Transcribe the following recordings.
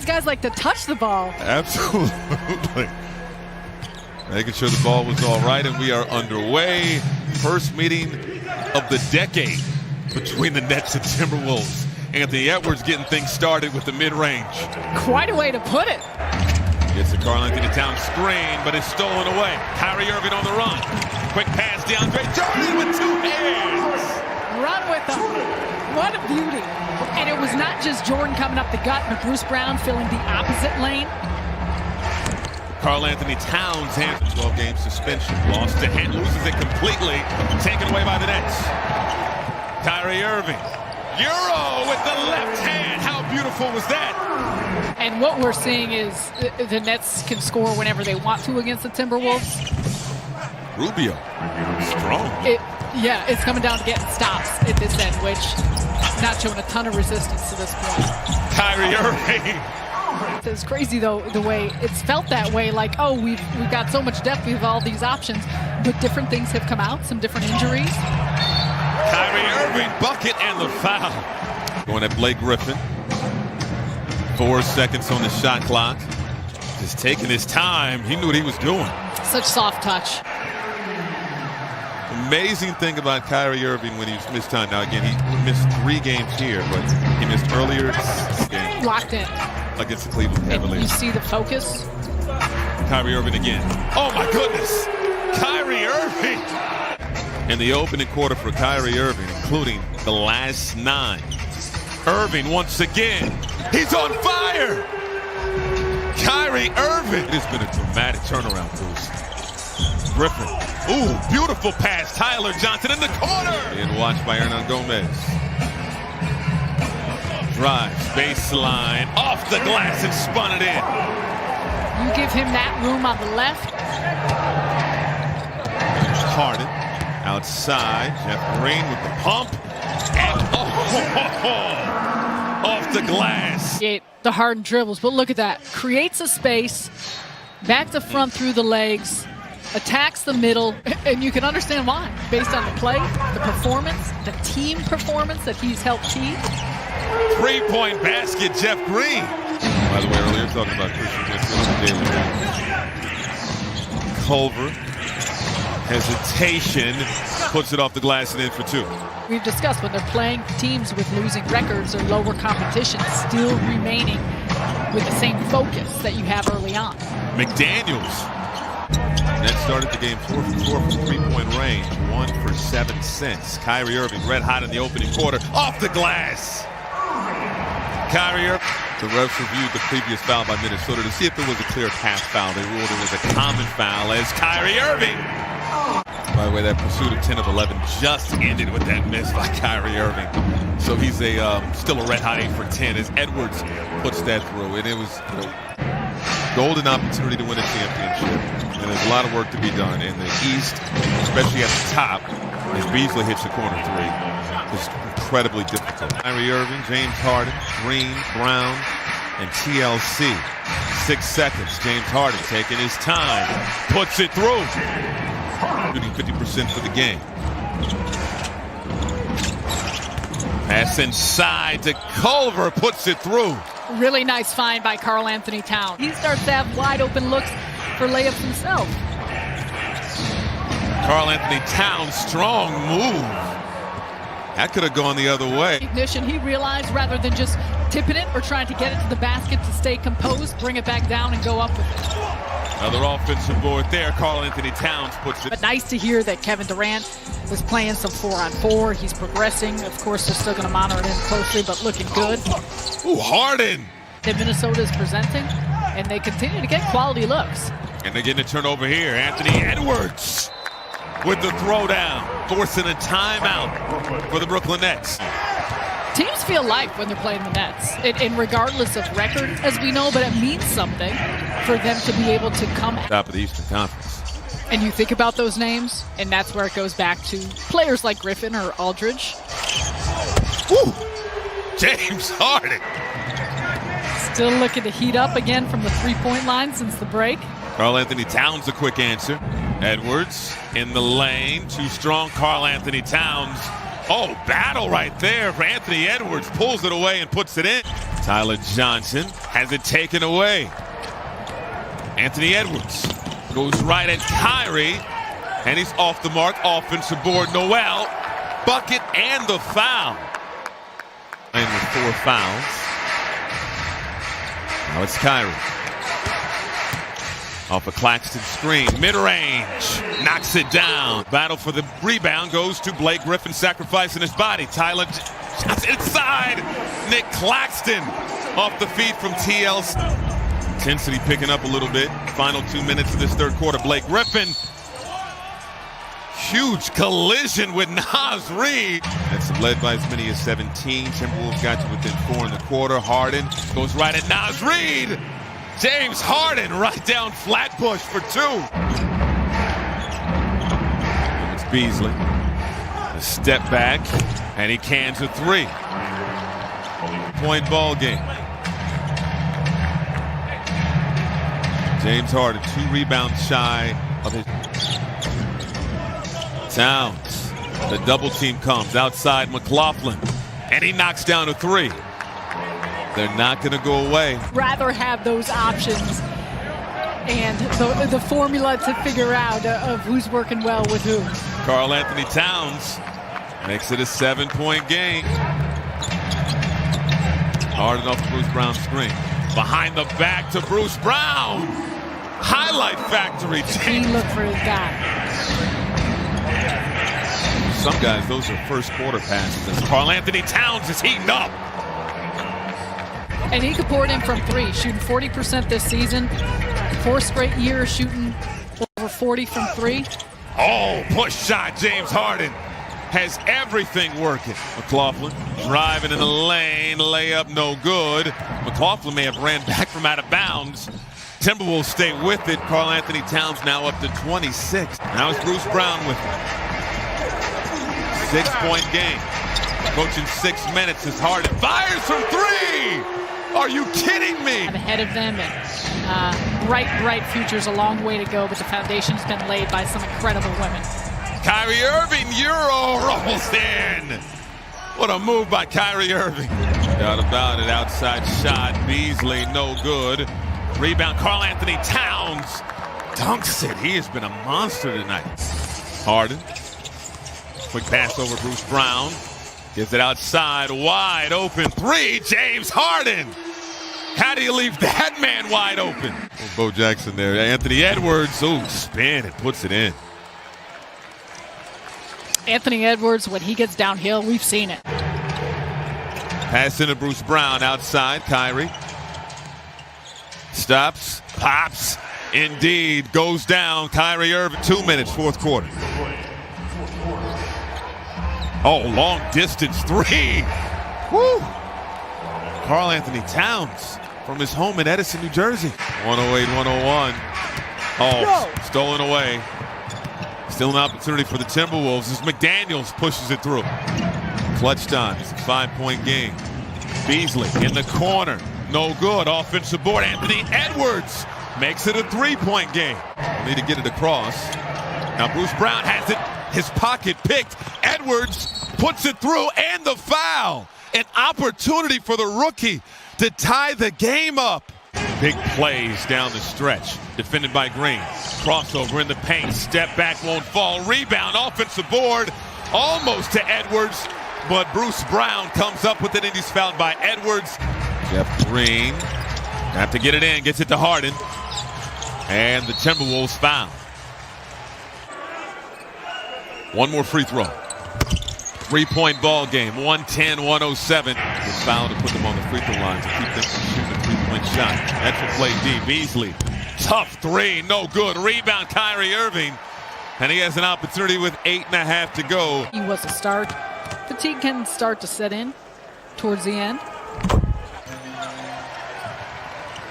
these guys like to touch the ball. Absolutely. Making sure the ball was all right, and we are underway. First meeting of the decade between the Nets and Timberwolves. Anthony Edwards getting things started with the mid-range. Quite a way to put it. It's a Karl-Anthony Towns screen, but it's stolen away. Kyrie Irving on the run. Quick pass, DeAndre Jordan with two hands. Run with them. What a beauty. And it was not just Jordan coming up the gut, but Bruce Brown filling the opposite lane. Karl-Anthony Towns hands 12-game suspension. Lost to hand, loses it completely. Taken away by the Nets. Kyrie Irving. Euro with the left hand. How beautiful was that? And what we're seeing is the Nets can score whenever they want to against the Timberwolves. Rubio, strong. It's coming down to getting stops at this end, which not showing a ton of resistance to this point. Kyrie Irving. It's crazy though the way it's felt that way. Like, oh, we've got so much depth, we have all these options, but different things have come out, some different injuries. Kyrie Irving, bucket and the foul. Going at Blake Griffin. 4 seconds on the shot clock. Just taking his time. He knew what he was doing. Such soft touch. Amazing thing about Kyrie Irving when he's missed time. Now again, he missed 3 games here, but he missed earlier game. Locked in. Against the Cleveland Cavaliers. You see the focus. Kyrie Irving again. Oh my goodness. Kyrie Irving. In the opening quarter for Kyrie Irving, including the last 9. Irving once again. He's on fire! Kyrie Irving! It has been a dramatic turnaround boost. Griffin. Ooh, beautiful pass. Tyler Johnson in the corner! And watched by Hernan Gomez. Drives, baseline, off the glass and spun it in. You give him that room on the left. Harden, outside. Jeff Green with the pump. And off the glass. The Harden dribbles, but look at that. Creates a space, back to front through the legs, attacks the middle, and you can understand why. Based on the play, the performance, the team performance that he's helped keep. 3-point basket, Jeff Green. By the way, earlier talking about Christian Wood. Culver, hesitation, puts it off the glass and in for 2. We've discussed when they're playing teams with losing records or lower competition, still remaining with the same focus that you have early on. McDaniels. That started the game 4 for 4 from 3-point range, 1 for 7 since. Kyrie Irving red hot in the opening quarter, off the glass. Kyrie Irving. The refs reviewed the previous foul by Minnesota to see if there was a clear path foul. They ruled it was a common foul as Kyrie Irving. By the way, that pursuit of 10 of 11 just ended with that miss by Kyrie Irving. So he's still a red-hot 8 for 10 as Edwards puts that through. And it was golden opportunity to win a championship. And there's a lot of work to be done in the East, especially at the top, as Beasley hits the corner 3. It's incredibly difficult. Kyrie Irving, James Harden, Green, Brown, and TLC. 6 seconds. James Harden taking his time. Puts it through. Shooting 50% for the game. Pass inside to Culver, puts it through. Really nice find by Karl-Anthony Towns. He starts to have wide open looks for layups himself. Karl-Anthony Towns, strong move. That could have gone the other way. He realized rather than just tipping it or trying to get it to the basket to stay composed, bring it back down and go up with it. Another offensive board there. Karl-Anthony Towns puts it. But nice to hear that Kevin Durant is playing some 4-on-4. He's progressing. Of course, they're still going to monitor him closely, but looking good. Ooh, Harden. That Minnesota is presenting, and they continue to get quality looks. And they're getting a turnover here. Anthony Edwards with the throwdown, forcing a timeout for the Brooklyn Nets. Teams feel life when they're playing the Nets, and regardless of record, as we know, but it means something for them to be able to come top of the Eastern Conference. And you think about those names, and that's where it goes back to players like Griffin or Aldridge. Woo! James Harden. Still looking to heat up again from the three-point line since the break. Karl-Anthony Towns, a quick answer. Edwards in the lane, too strong. Karl-Anthony Towns. Oh, battle right there for Anthony Edwards. Pulls it away and puts it in. Tyler Johnson has it taken away. Anthony Edwards goes right at Kyrie, and he's off the mark. Offensive board, Noel. Bucket and the foul. And with 4 fouls. Now it's Kyrie. Off a Claxton screen. Mid-range. Knocks it down. Battle for the rebound goes to Blake Griffin, sacrificing his body. Tyler Johnson inside. Nick Claxton off the feed from TLC. Intensity picking up a little bit. Final 2 minutes of this third quarter. Blake Griffin. Huge collision with Naz Reid. That's led by as many as 17. Timberwolves got to within 4 in the quarter. Harden goes right at Naz Reid. James Harden right down Flatbush for 2. It's Beasley. A step back, and he cans a 3-point ball game. James Harden, 2 rebounds shy of his. Towns. The double team comes outside McLaughlin, and he knocks down a 3. They're not going to go away. Rather have those options and the formula to figure out of who's working well with who. Karl Anthony Towns makes it a 7-point game. Harden off the Bruce Brown screen. Behind the back to Bruce Brown. Highlight factory. He looked for his guy. Some guys, those are first quarter passes. Karl Anthony Towns is heating up. And he could pour it in from 3, shooting 40% this season. 4 straight years shooting over 40 from 3. Oh, push shot. James Harden has everything working. McLaughlin driving in the lane. Layup no good. McLaughlin may have ran back from out of bounds. Timberwolves stay with it. Karl Anthony Towns now up to 26. Now it's Bruce Brown with it. 6-point game. Coaching 6 minutes as Harden fires from 3. Are you kidding me? Ahead of them, and bright futures, a long way to go, but the foundation's been laid by some incredible women. Kyrie Irving, Euro rolls in. What a move by Kyrie Irving. Doubt about it, outside shot, Beasley, no good. Rebound, Karl Anthony Towns dunks it. He has been a monster tonight. Harden, quick pass over Bruce Brown. Gives it outside, wide open 3, James Harden. How do you leave that man wide open? Oh, Bo Jackson there. Anthony Edwards, spin and puts it in. Anthony Edwards, when he gets downhill, we've seen it. Pass into Bruce Brown outside, Kyrie. Stops, pops, indeed, goes down. Kyrie Irving, 2 minutes, fourth quarter. Oh, long distance 3. Woo! Karl Anthony Towns from his home in Edison, New Jersey. 108-101. Oh, stolen away. Still an opportunity for the Timberwolves as McDaniels pushes it through. Clutch time. It's a 5-point game. Beasley in the corner. No good. Offensive board. Anthony Edwards makes it a 3-point game. Need to get it across. Now Bruce Brown has it. His pocket picked. Edwards puts it through, and the foul. An opportunity for the rookie to tie the game up. Big plays down the stretch. Defended by Green. Crossover in the paint. Step back, won't fall. Rebound, offensive board. Almost to Edwards, but Bruce Brown comes up with it, and he's fouled by Edwards. Jeff Green have to get it in. Gets it to Harden. And the Timberwolves foul. One more free throw. 3-point ball game, 110-107. The foul to put them on the free throw line to keep them from shooting a 3-point shot. That's for play D. Beasley, tough 3, no good. Rebound, Kyrie Irving. And he has an opportunity with 8.5 to go. He was a start. Fatigue can start to set in towards the end.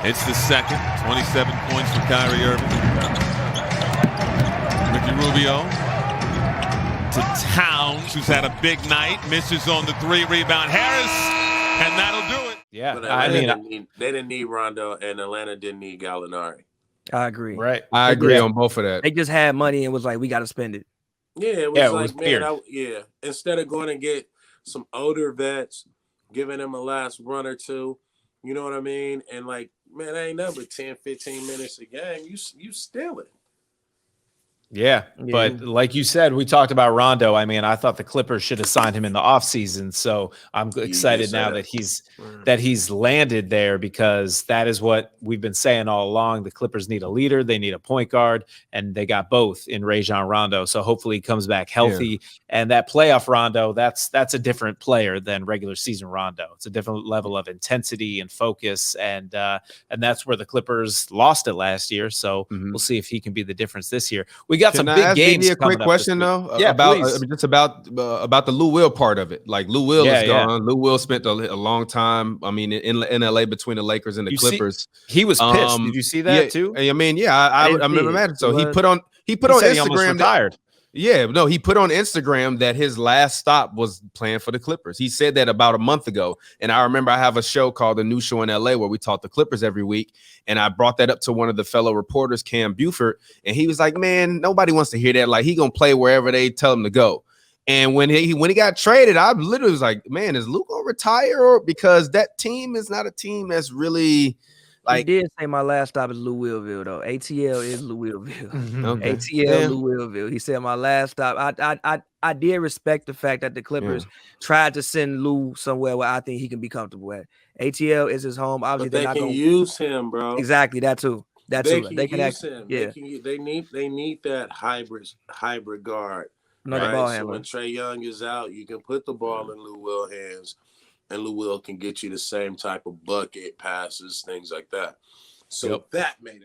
It's the second, 27 points for Kyrie Irving. Ricky Rubio to Towns, who's had a big night, misses on the 3, rebound Harris, and that'll do it. Yeah, they didn't need Rondo, and Atlanta didn't need Gallinari. I agree. Right, I agree on both of that. They just had money and was like, we got to spend it. Yeah, it was man, instead of going and get some older vets, giving them a last run or two, You know what I mean? And like, man, that ain't nothing but 10, 15 minutes a game. You stealing. Yeah, but like you said, we talked about Rondo. I mean, I thought the Clippers should have signed him in the offseason. So I'm excited now that he's landed there, because that is what we've been saying all along. The Clippers need a leader, they need a point guard, and they got both in Rajon Rondo. So hopefully he comes back healthy. Yeah. And that playoff Rondo, that's a different player than regular season Rondo. It's a different level of intensity and focus, and that's where the Clippers lost it last year. So we'll see if he can be the difference this year. We got some big games. A quick question though, yeah, about the Lou Will part of it. Like Lou Will is gone. Yeah. Lou Will spent a long time. I mean, in LA between the Lakers and the Clippers. He was pissed. Did you see that too? I mean, I remember that. So he put on Instagram retired. Yeah, no, he put on Instagram that his last stop was playing for the Clippers. He said that about a month ago. And I remember I have a show called The New Show in LA where we talk the Clippers every week. And I brought that up to one of the fellow reporters, Cam Buford. And he was like, man, nobody wants to hear that. Like, he going to play wherever they tell him to go. And when he got traded, I literally was like, man, is Luke going to retire? Or because that team is not a team that's really... Like, he did say my last stop is Louisville, though. ATL is Louisville. Okay. ATL Louisville. He said my last stop. I did respect the fact that the Clippers tried to send Lou somewhere where I think he can be comfortable at. ATL is his home. Obviously, but they can use him, bro. Exactly, that too. That too. They can use him. Yeah. They need that hybrid guard. Right? Ball so when Trae Young is out, you can put the ball in Lou Will hands. And Lou Will can get you the same type of bucket, passes, things like that. So that made it.